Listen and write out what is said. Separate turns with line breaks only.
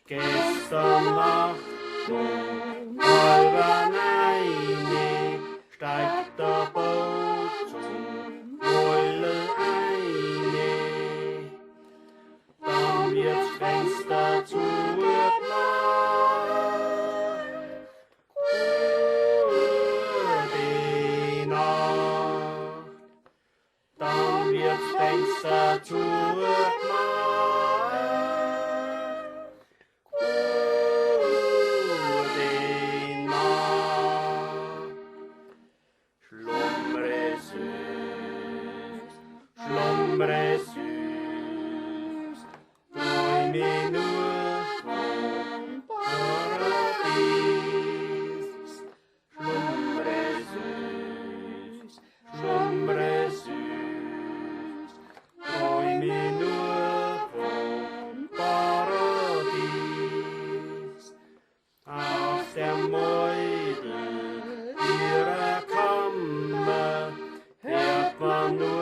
Gestern Nacht um halb eine steigt der Boot zum Wolle eine. Dann wird's Fenster zugemacht, gute Nacht. Dann wird's Fenster zugemacht. Schlummre süß, träume nur vom Paradies. Schlummre süß, träume nur vom Paradies. Aus der Meudel ihrer Kammer hört man nur